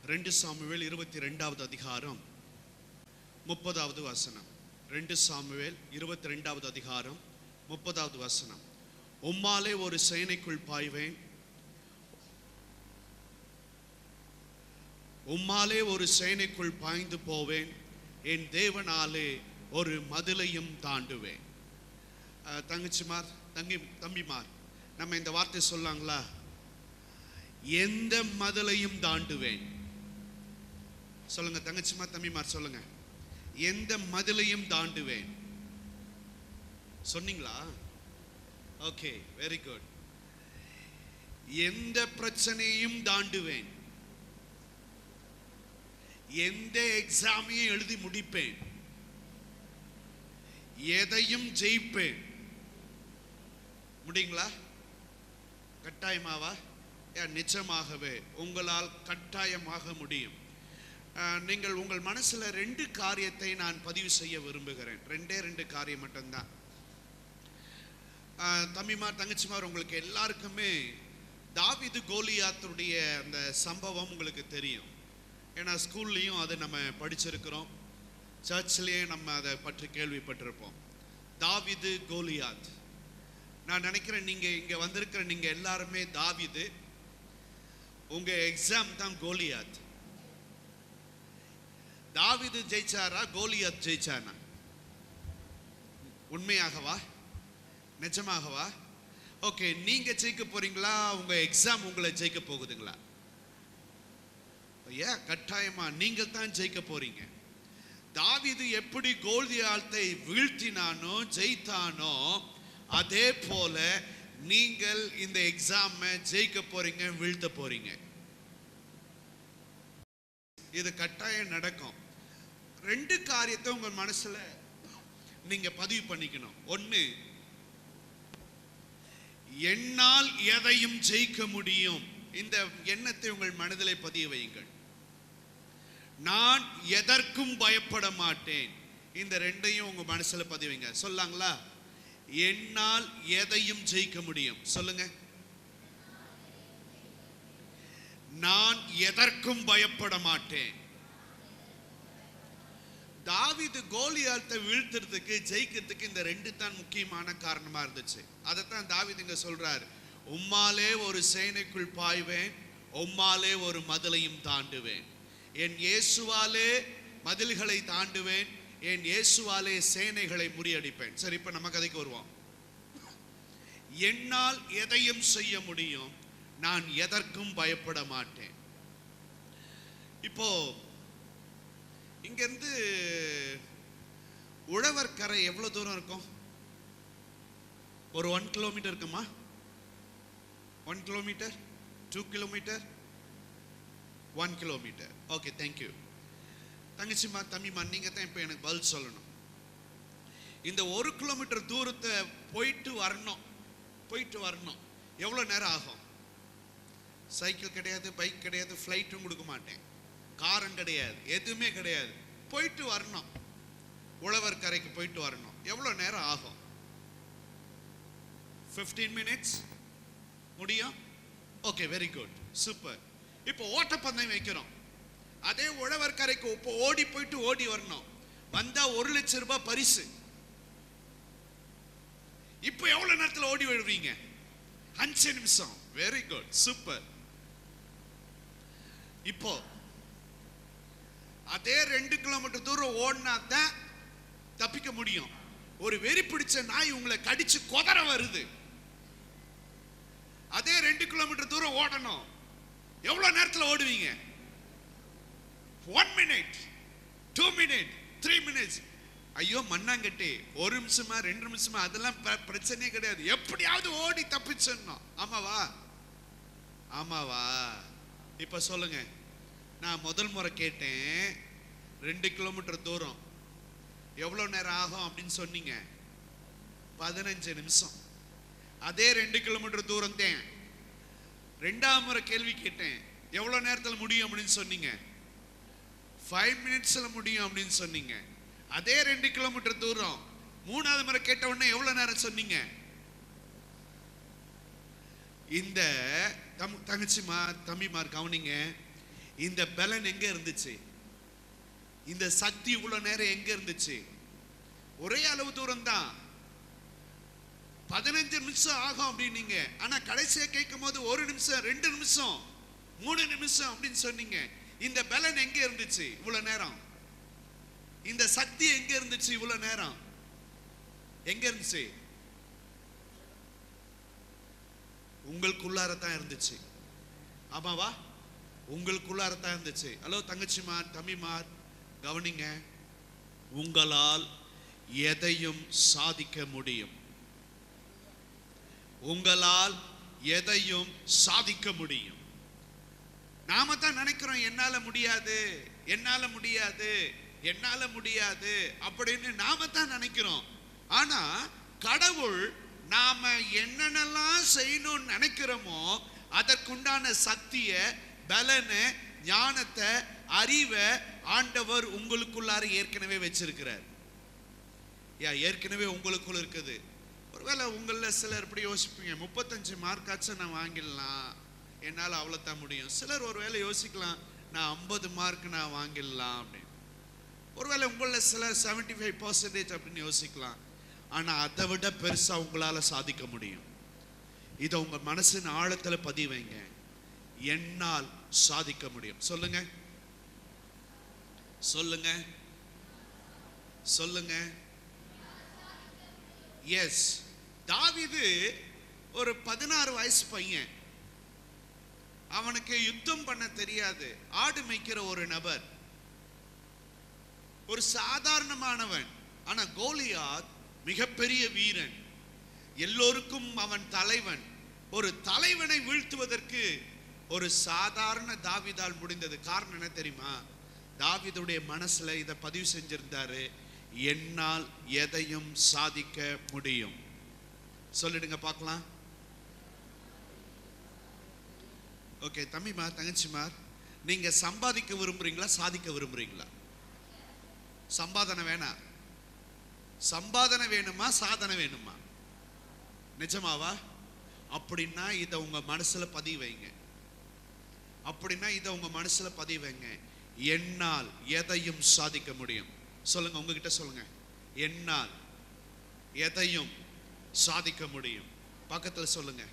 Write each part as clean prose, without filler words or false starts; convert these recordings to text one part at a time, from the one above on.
2 Samuel 22வது அதிகாரம் 30வது வசனம். 2 Samuel 22வது அதிகாரம் 30வது வசனம். உம்மாலே ஒரு சேனைக்குள் பாய்வேன், உம்மாலே ஒரு சேனைக்குள் பாய்ந்து போவேன், என் தேவனாலே ஒரு மதிலையும் தாண்டுவேன். தங்கச்சிமார், தம்பிமார், நம்ம இந்த வார்த்தை சொல்லாங்களா? எந்த மதிலையும் தாண்டுவேன். சொல்லுங்க தங்கச்சிமார், தம்பிமார் சொல்லுங்க. எந்த மதிலையும் தாண்டுவேன். சொன்னீங்களா? Okay, very good. எந்த பிரச்சனையும் தாண்டுவேன், எந்த எக்ஸாமையும் எழுதி முடிப்பேன், எதையும் ஜெயிப்பேன். முடியுங்களா? கட்டாயமாவா? நிச்சயமாகவே உங்களால் கட்டாயமாக முடியும். நீங்கள் உங்கள் மனசுல 2 காரியத்தை நான் பதிவு செய்ய விரும்புகிறேன். 2 காரியம் மட்டும்தான். தம்பிமார், தங்கச்சிமார், உங்களுக்கு எல்லாருக்குமே தாவீது கோலியாத்துடைய அந்த சம்பவம் உங்களுக்கு தெரியும். ஏன்னா ஸ்கூல்லையும் அதை நம்ம படிச்சிருக்கிறோம், சர்ச்லேயும் நம்ம அதை பற்றி கேள்விப்பட்டிருப்போம். தாவீது கோலியாத். நான் நினைக்கிறேன் நீங்க இங்க வந்திருக்கிற நீங்க எல்லாருமே தாவீது, உங்க எக்ஸாம் தான் கோலியாத். தாவீது ஜெயிச்சாரா, கோலியாத் ஜெயிச்சானா? உண்மையாகவா? நிஜமாகவா? ஓகே, நீங்க ஜெயிக்க போறீங்களா, உங்க எக்ஸாம் உங்களை ஜெயிக்க போகுதுங்களா? கட்டாயமா நீங்கள் தான் ஜெயிக்க போறீங்க. தாவீது எப்படி கோலியாத்தை வீழ்த்தினானோ ஜெயித்தானோ, அதே போல நீங்கள் இந்த எக்ஸாம் ஜெயிக்க போறீங்க, வீழ்த்த போறீங்க. இது கட்டாயம் நடக்கும். 2 காரியத்தை உங்க மனசுல நீங்க பதிவு பண்ணிக்கணும். 1, என்னால் எதையும் ஜெயிக்க முடியும். இந்த எண்ணத்தை உங்கள் மனதிலே பதிய வையுங்கள். நான் எதற்கும் பயப்பட மாட்டேன். இந்த 2ஐயும் உங்க மனசுல பதிவுங்க. சொல்லாங்களா? என்னால் எதையும் ஜெயிக்க முடியும். சொல்லுங்க. நான் எதற்கும் பயப்பட மாட்டேன். தாவீது கோலியாத்தை வீழ்த்துறதுக்கு, ஜெயிக்கிறதுக்கு இந்த 2 தான் முக்கியமான காரணமா இருந்துச்சு. அதைத்தான் தாவீது இங்க சொல்றார். உம்மாலே ஒரு சேனைக்குள் பாய்வேன், உம்மாலே ஒரு மதிலையும் தாண்டுவேன். என் இயேசுவாலே மதில்களை தாண்டுவேன், என் இயேசுவாலே சேனைகளை முறியடிப்பேன். சரி, இப்ப நம்ம கதைக்கு வருவோம். என்னால் எதையும் செய்ய முடியும், நான் எதற்கும் பயப்பட மாட்டேன். இப்போ இங்கிருந்து உழவர்கரை எவ்வளவு தூரம் இருக்கும்? ஒரு 1 கிலோமீட்டர் இருக்குமா? 1 kilometre, 2 kilometre, 1 kilometre. Okay, thank you. தங்கச்சிமா, தம்பிமா, நீங்க தான் இப்ப எனக்கு பதில் சொல்லணும். இந்த 1 கிலோமீட்டர் தூரத்தை போயிட்டு வரணும் எவ்வளவு நேரம் ஆகும்? சைக்கிள் கிடையாது, பைக் கிடையாது, ஃப்ளைட்டும் கொடுக்க மாட்டேன், காரும் கிடையாது, எதுவுமே கிடையாது. போயிட்டு வரணும், உழவர் கரைக்கு போயிட்டு வரணும். எவ்வளவு நேரம் ஆகும்? 15 minutes முடியும்? Okay, very good, super. இப்போ ஓட்டப்பந்தயம் வைக்கிறோம். அதே உழவர் கரைக்கு ஓடி போயிட்டு ஓடி வரணும். வந்தா 1 லட்சம் ரூபாய் பரிசு. இப்போ எவ்வளவு நேரத்தில் ஓடி வருவீங்க? 5 நிமிஷம். Very good, super. இப்போ அதே 2 கிலோமீட்டர் தூரம் ஓடினா தான் தப்பிக்க முடியும். ஒரு வெறி பிடிச்ச நாய் உங்களை கடிச்சு கொதற வருது. அதே 2 கிலோமீட்டர் தூரம் ஓடணும். எவ்வளவு நேரத்தில் ஓடுவீங்க? 1 minute, 2 minutes, 3 minutes. ஐயோ மண்ணாங்கட்டி, 1 நிமிஷமா 2 நிமிஷமா அதெல்லாம் பிரச்சனையே கிடையாது. எப்படியாவது ஓடி தப்பிச்சிடணும். ஆமாவா? ஆமாவா? இப்ப சொல்லுங்க. நான் முதல் முறை கேட்டேன், 2 கிலோமீட்டர் தூரம் எவ்வளவு நேரம் ஆகும் அப்படின்னு சொன்னீங்க. 15 நிமிஷம். அதே 2 கிலோமீட்டர் தூரம் தான் 2ஆம் முறை கேள்வி கேட்டேன், எவ்வளவு நேரத்தில் முடியும் அப்படின்னு சொன்னீங்க. 5 minutesல முடியும் அப்படின்னு சொன்னீங்க. அதே 2 கிலோமீட்டர் தூரம் 3ஆவது முறை கேட்ட உடனே எவ்வளவு நேரம் சொன்னீங்க? இந்த தங்கச்சிமார், தம்பிமார் கவனிங்க. இந்த பலன் எங்க இருந்துச்சு? இந்த சக்தி இவ்வளவு நேரம் எங்க இருந்துச்சு? ஒரே அளவு தூரம் தான், 15 நிமிஷம் ஆகும் அப்படின்னீங்க. ஆனா கடைசியா கேட்கும் போது 1 நிமிஷம், 2 நிமிஷம், 3 நிமிஷம் அப்படின்னு சொன்னீங்க. இந்த பலன் எங்க இருந்துச்சு இவ்வளவு நேரம்? இந்த சக்தி எங்க இருந்துச்சு இவ்வளவு நேரம்? எங்க இருந்துச்சு? உங்களுக்குள்ளாரத்தான் இருந்துச்சு. ஆமாவா? உங்களுக்குள்ளாரத்தான் இருந்துச்சு. ஹலோ தங்கச்சிமார், தம்பிமார், கவனிங்க. உங்களால் எதையும் சாதிக்க முடியும். உங்களால் எதையும் சாதிக்க முடியும். நாம தான் நினைக்கிறோம் என்னால முடியாது, என்னால முடியாது, என்னால முடியாது அப்படின்னு நாம தான் நினைக்கிறோம். ஆனா கடவுள் நாம என்னென்னலாம் செய்யணும்னு நினைக்கிறோமோ அதற்குண்டான சக்தியை, பலனை, ஞானத்தை, அறிவை ஆண்டவர் உங்களுக்குள்ளார ஏற்கனவே வச்சிருக்கிறார். ஏற்கனவே உங்களுக்குள்ள இருக்குது. ஒருவேளை உங்கள சிலர் இப்படி யோசிப்பீங்க, 35 மார்க்காச்சும் நான் வாங்கிடலாம், என்னால் அவ்வளோதான் முடியும். சிலர் ஒருவேளை யோசிக்கலாம், நான் 50 மார்க் நான் வாங்கிடலாம் அப்படின்னு. ஒருவேளை உங்களில் சிலர் 75% அப்படின்னு யோசிக்கலாம். ஆனால் அதை விட பெருசாக உங்களால் சாதிக்க முடியும். இதை உங்கள் மனசின் ஆழத்தில் பதிவைங்க. என்னால் சாதிக்க முடியும். சொல்லுங்க, சொல்லுங்க, சொல்லுங்க. எஸ், தாவீது ஒரு 16 வயசு பையன். அவனுக்கு யுத்தம் பண்ண தெரியாது. ஆடு மேய்க்கிற ஒரு நபர், ஒரு சாதாரணமானவன். ஆனா கோலியாத் மிகப்பெரிய வீரன், எல்லோருக்கும் அவன் தலைவன். ஒரு தலைவனை வீழ்த்துவதற்கு ஒரு சாதாரண தாவீதால் முடிந்தது. காரணம் என்ன தெரியுமா? தாவீதுடைய மனசுல இதை பதிவு செஞ்சிருந்தாரு, என்னால் எதையும் சாதிக்க முடியும். சொல்லிடுங்க பார்க்கலாம். ஓகே, தம்பிமார், தங்கச்சிமார், நீங்க சம்பாதிக்க விரும்புறீங்களா, சாதிக்க விரும்புறீங்களா? சம்பாதனை வேணாம். சம்பாதனை வேணுமா, சாதனை வேணுமா? நிஜமாவா? அப்படின்னா இதை உங்க மனசுல பதிவு வைங்க. அப்படின்னா இதை உங்க மனசுல பதிவு வைங்க. என்னால் எதையும் சாதிக்க முடியும். சொல்லுங்க, உங்ககிட்ட சொல்லுங்க, என்னால் எதையும் சாதிக்க முடியும். பக்கத்துல சொல்லுங்க,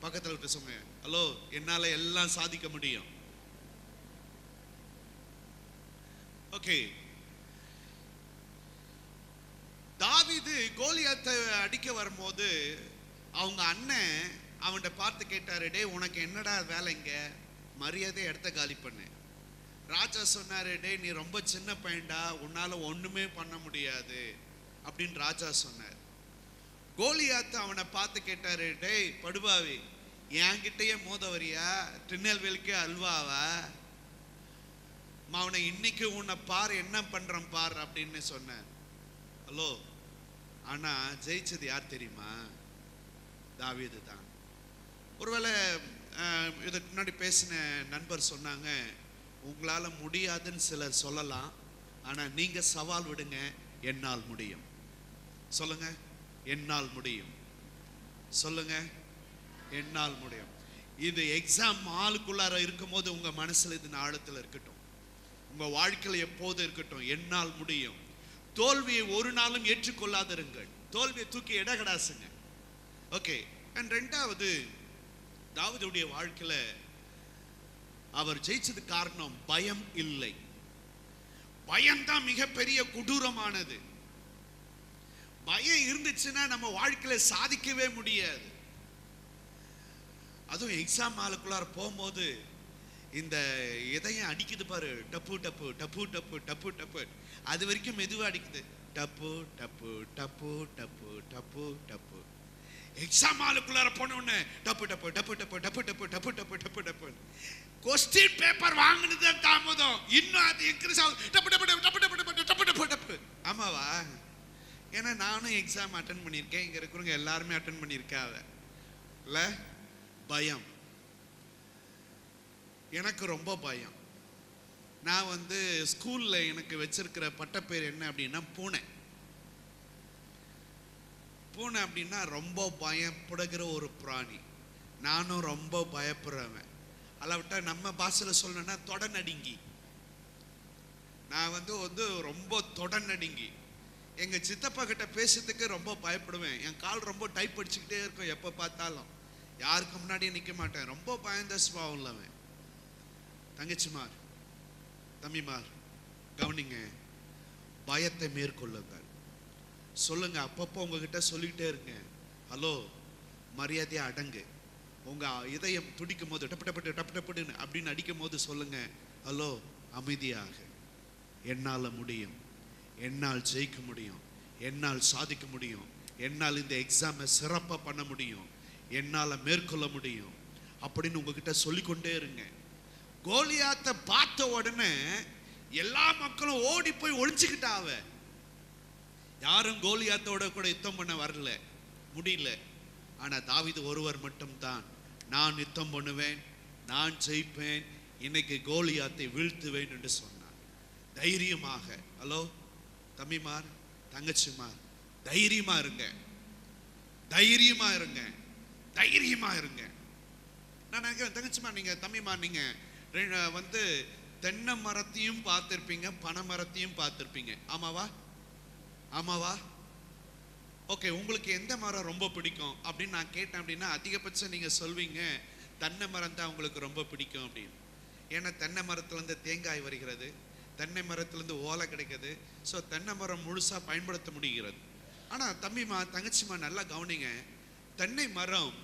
பக்கத்துல விட்டு சொல்லுங்க, ஹலோ, என்னால எல்லாம் சாதிக்க முடியும். ஓகே, தாவீது கோலியாத்தை அடிக்க வரும்போது அவங்க அண்ணன் அவன்கிட்ட பார்த்து கேட்டாரு, டே உனக்கு என்னடா வேலைங்க, மரியாதை இடத்த காலி பண்ணு. ராஜா சொன்னாரு, டே நீ ரொம்ப சின்ன பையன்டா, உன்னால ஒண்ணுமே பண்ண முடியாது அப்படின்னு ராஜா சொன்னார். கோலியாத்து அவனை பார்த்து கேட்டாரு, டேய் படுபாவி, என்கிட்டயே மோத வரியா, திருநெல்வேலிக்கு அல்வாவா, அவனை இன்னைக்கு உன்னை பார் என்ன பண்றான் பார் அப்படின்னு சொன்னார். ஹலோ, ஆனா ஜெயிச்சது யார் தெரியுமா? தாவீது தான். ஒருவேளை இதுக்கு முன்னாடி பேசின நண்பர் சொன்னாங்க, உங்களால முடியாதுன்னு சிலர் சொல்லலாம், ஆனா நீங்க சவால் விடுங்க, என்னால் முடியும். சொல்லுங்க, என்னால் முடியும். சொல்லுங்க, என்னால் முடியும். இது எக்ஸாம் ஆளுக்குள்ளார இருக்கும் போது உங்க மனசுல இது ஆழத்தில் இருக்கட்டும், உங்க வாழ்க்கையில் எப்போது இருக்கட்டும், என்னால் முடியும். தோல்வியை ஒரு நாளும் ஏற்றுக்கொள்ளாதிருங்கள். தோல்வியை தூக்கி இடகடாசுங்க. ஓகே, ரெண்டாவது, தாவீதுடைய வாழ்க்கையில அவர் ஜெயிச்சது காரணம் பயம் இல்லை. பயம்தான் மிகப்பெரிய கொடூரமானது. பயம் இருந்துச்சுன்னா நம்ம வாழ்க்கையில சாதிக்கவே முடியாது. அதுவும் எக்ஸாம் ஆளுக்குள்ளார போகும்போது இந்த இதயம் அடிக்குது பாரு, டப்பு டப்பு டப்பு டப்பு டப்பு டப்பு, அது வரைக்கும் மெதுவா அடிக்குது, டப்பு டப்பு டப்பு டப்பு டப்பு டப்பு. எக்ஸாம் ஆளுக்குள்ளார போன உடனே டப்பு டப்பு டப்பு டப்பு டப்பு டப்பு டப்பு டப்பு டப்பு டப்பு. கொஸ்டின் பேப்பர் வாங்கினது தாமதம், இன்னும் அது இன்க்ரீஸ் ஆகுது, டப்பு டப்பு டப்பு டப்பு டப்பு டப்பு டப்பு டப்பு டப்பு. ஆமாவா? ஏன்னா நானும் எக்ஸாம் அட்டன் பண்ணியிருக்கேன், இங்க இருக்கிறவங்க எல்லாருமே அட்டன் பண்ணியிருக்காங்க இல்ல? பயம், எனக்கு ரொம்ப பயம். நான் ஸ்கூல்ல எனக்கு வச்சிருக்கிற பட்டப்பேர் என்ன அப்படின்னா பூனை. பூனை அப்படின்னா ரொம்ப பயப்படுகிற ஒரு பிராணி. நானும் ரொம்ப பயப்படுறவன். அல்லாவிட்டா நம்ம பாஷையில் சொல்லணும்னா தொடநடுங்கி. நான் வந்து ரொம்ப தொடநடுங்கி. எங்க சித்தப்பா கிட்ட பேசுறதுக்கு ரொம்ப பயப்படுவேன். என் கால் ரொம்ப டைப் அடிச்சுக்கிட்டே இருக்கும். எப்போ பார்த்தாலும் யாருக்கு முன்னாடியே நிற்க மாட்டேன். ரொம்ப பயந்த சுபாவம் உள்ளவன். தங்கச்சிமார், தம்பிமார், கவனிங்க. பயத்தை மேற்கொள்ளுங்கள். சொல்லுங்க, அப்பப்போ உங்ககிட்ட சொல்லிக்கிட்டே இருங்க, ஹலோ, மரியாதையா அடங்கு. உங்க இதயம் துடிக்கும் போது டப்பட்டப்பட்டு டப்பட்டப்பட்டு அப்படின்னு அடிக்கும் போது சொல்லுங்க, ஹலோ, அமைதியாக. என்னால் முடியும், என்னால் ஜெயிக்க முடியும், என்னால் சாதிக்க முடியும், என்னால் இந்த எக்ஸாமை சிறப்பாக பண்ண முடியும், என்னால் மேற்கொள்ள முடியும் அப்படின்னு உங்ககிட்ட சொல்லிக்கொண்டே இருங்க. கோலியாத்தை பார்த்த உடனே எல்லா மக்களும் ஓடி போய் ஒளிஞ்சுக்கிட்டாவ. யாரும் கோலியாத்தோட கூட யுத்தம் பண்ண வரல, முடியல. ஆனா தாவீது ஒருவர் மட்டும்தான், நான் யுத்தம் பண்ணுவேன், நான் ஜெயிப்பேன், இன்னைக்கு கோலியாத்தை வீழ்த்துவேன் என்று சொன்னார். தைரியமாக. ஹலோ தம்பிமார், தங்கச்சிமார், தைரியமா இருங்க, தைரியமா இருங்க, தைரியமா இருங்க. நான் நினைக்கிறேன் தங்கச்சிமா, நீங்க தம்பிமா, நீங்க வந்து தென்னை மரத்தையும் பார்த்திருப்பீங்க, பனை மரத்தையும் பார்த்திருப்பீங்க. ஆமாவா? ஆமாவா? ஓகே, உங்களுக்கு எந்த மரம் ரொம்ப பிடிக்கும் அப்படின்னு நான் கேட்டேன் அப்படின்னா அதிகபட்சம் நீங்க சொல்வீங்க தென்னை மரம் தான் உங்களுக்கு ரொம்ப பிடிக்கும் அப்படின்னு. ஏன்னா தென்னை மரத்துலேருந்து தேங்காய் வருகிறது, தென்னை மரத்துலேருந்து ஓலை கிடைக்குது. ஸோ தென்னை மரம் முழுசா பயன்படுத்த முடிகிறது. ஆனால் தம்பிமா, தங்கச்சிமா, நல்லா கவனிங்க. தென்னை மரம்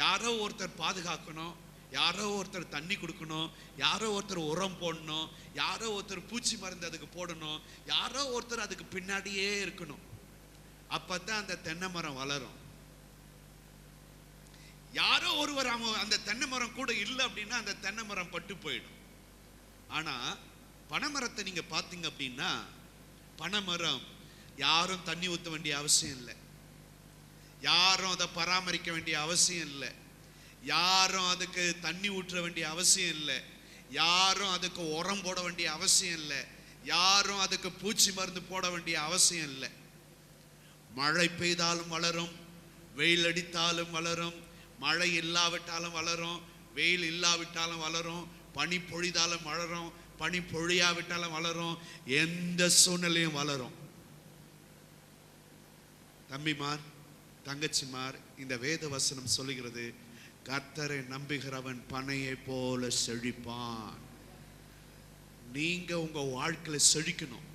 யாரோ ஒருத்தர் பாதுகாக்கணும், யாரோ ஒருத்தர் தண்ணி கொடுக்கணும், யாரோ ஒருத்தர் உரம் போடணும், யாரோ ஒருத்தர் பூச்சி மருந்து அதுக்கு போடணும், யாரோ ஒருத்தர் அதுக்கு பின்னாடியே இருக்கணும். அப்பதான் அந்த தென்னை மரம் வளரும். யாரோ ஒருவர் அந்த தென்னை மரம் கூட இல்லை அப்படின்னா அந்த தென்னை மரம் பட்டு போயிடும். ஆனா பனைமரத்தை நீங்க பார்த்தீங்க அப்படின்னா, பனைமரம் யாரும் தண்ணி ஊற்ற வேண்டிய அவசியம் இல்லை, யாரும் அதை பராமரிக்க வேண்டிய அவசியம் இல்லை, யாரும் அதுக்கு தண்ணி ஊற்ற வேண்டிய அவசியம் இல்லை, யாரும் அதுக்கு உரம் போட வேண்டிய அவசியம் இல்லை, யாரும் அதுக்கு பூச்சி மருந்து போட வேண்டிய அவசியம் இல்லை. மழை பெய்தாலும் வளரும், வெயில் அடித்தாலும் வளரும், மழை இல்லாவிட்டாலும் வளரும், வெயில் இல்லாவிட்டாலும் வளரும், பனி பொழிதாலும் வளரும், பனி பொழியாவிட்டாலும் வளரும், எந்த சூழ்நிலையும் வளரும். தம்பிமார், தங்கச்சிமார், இந்த வேத வசனம் சொல்லுகிறது, கர்த்தரை நம்புகிறவன் பனையை போல செழிப்பான். நீங்க உங்க வாழ்க்கையில செழிக்கணும்.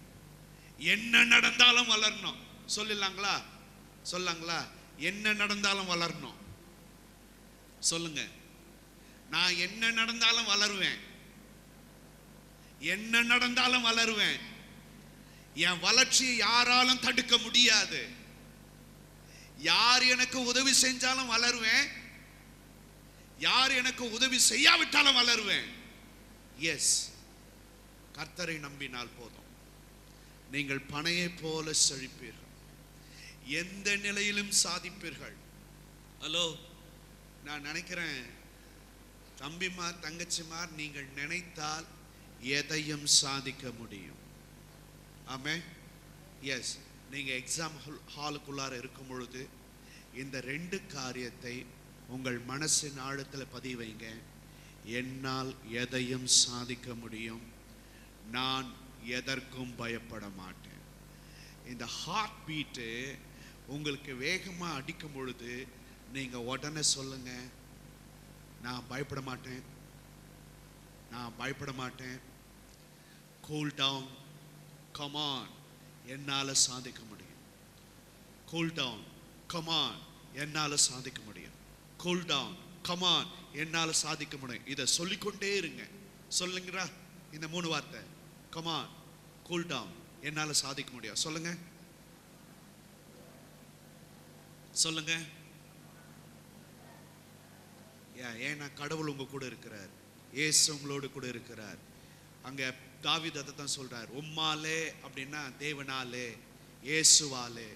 என்ன நடந்தாலும் வளரணும். சொல்லலாங்களா? சொல்லாங்களா? என்ன நடந்தாலும் வளரணும். சொல்லுங்க, நான் என்ன நடந்தாலும் வளருவேன், என்ன நடந்தாலும் வளருவேன். என் வளர்ச்சியை யாராலும் தடுக்க முடியாது. யார் எனக்கு உதவி செஞ்சாலும் வளருவேன், யார் எனக்கு உதவி செய்யாவிட்டாலும் வளருவேன். எஸ், கர்த்தரை நம்பினால் போதும். நீங்கள் பனையை போல செழிப்பீர்கள், எந்த நிலையிலும் சாதிப்பீர்கள். ஹலோ, நான் நினைக்கிறேன் தம்பிமார், தங்கச்சிமார், நீங்கள் நினைத்தால் எதையும் சாதிக்க முடியும். ஆமே. எஸ், நீங்க எக்ஸாம் ஹாலுக்குள்ளார இருக்கும் பொழுது இந்த ரெண்டு காரியத்தை உங்கள் மனசின் ஆழத்தில் பதிவைங்க. என்னால் எதையும் சாதிக்க முடியும், நான் எதற்கும் பயப்பட மாட்டேன். இந்த ஹார்ட் பீட்டு உங்களுக்கு வேகமாக அடிக்கும் பொழுது நீங்க உடனே சொல்லுங்க, நான் பயப்பட மாட்டேன், நான் பயப்பட மாட்டேன். கூல் டவுன், கமான், என்னால் சாதிக்க முடியும். கூல் டவுன், கமான், என்னால் சாதிக்க முடியும். கூல் டவுன், கமான், என்னால் சாதிக்க முடியும். இதை சொல்லிக்கொண்டே இருங்க. சொல்லுங்கடா இந்த 3 வார்த்தை, கமான், கூல் டவுன், என்னால் சாதிக்க முடியும். சொல்லுங்க, சொல்லுங்க. ஏன்னா கடவுள் உங்க கூட இருக்கிறார், இயேசு உங்களோடு கூட இருக்கிறார். அங்க தாவீது அதை தான் சொல்றார், உம்மாலே அப்படின்னா தேவனாலே, இயேசுவாலே.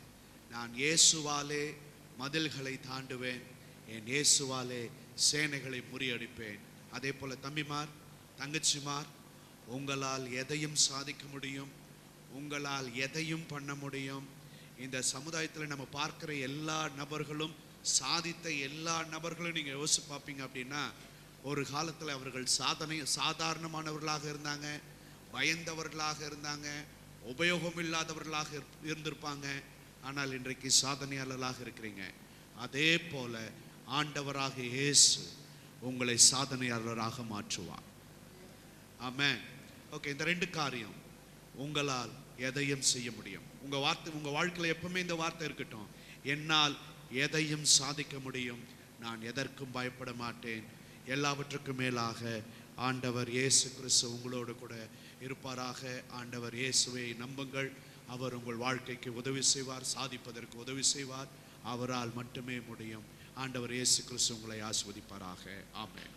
நான் இயேசுவாலே மதில்களை தாண்டுவேன், என் இயேசுவாலே சேனைகளை முறியடிப்பேன். அதே போல தம்பிமார், தங்கச்சிமார், உங்களால் எதையும் சாதிக்க முடியும், உங்களால் எதையும் பண்ண முடியும். இந்த சமுதாயத்தில் நம்ம பார்க்கிற எல்லா நபர்களும், சாதித்த எல்லா நபர்களும் நீங்க யோசிச்சு பார்ப்பீங்க அப்படின்னா ஒரு காலத்தில் அவர்கள் சாதாரணமானவர்களாக இருந்தாங்க, பயந்தவர்களாக இருந்தாங்க, உபயோகம் இல்லாதவர்களாக இருந்திருப்பாங்க. ஆனால் இன்றைக்கு சாதனையாளர்களாக இருக்கிறீங்க. அதே போல ஆண்டவராக இயேசு உங்களை சாதனையாளராக மாற்றுவார். ஆமென். ஓகே, இந்த 2 காரியம் உங்களால் எதையும் செய்ய முடியும். உங்க வாழ்க்கையில் எப்பவுமே இந்த வார்த்தை இருக்கட்டும், என்னால் எதையும் சாதிக்க முடியும், நான் எதற்கும் பயப்பட மாட்டேன். எல்லாவற்றுக்கும் மேலாக ஆண்டவர் இயேசு கிறிஸ்து உங்களோடு கூட இருப்பாராக. ஆண்டவர் இயேசுவை நம்புங்கள். அவர் உங்கள் வாழ்க்கைக்கு உதவி செய்வார், சாதிப்பதற்கு உதவி செய்வார். அவரால் மட்டுமே முடியும். ஆண்டவர் இயேசு கிறிஸ்து உங்களை ஆசீர்வதிப்பாராக. ஆமென்.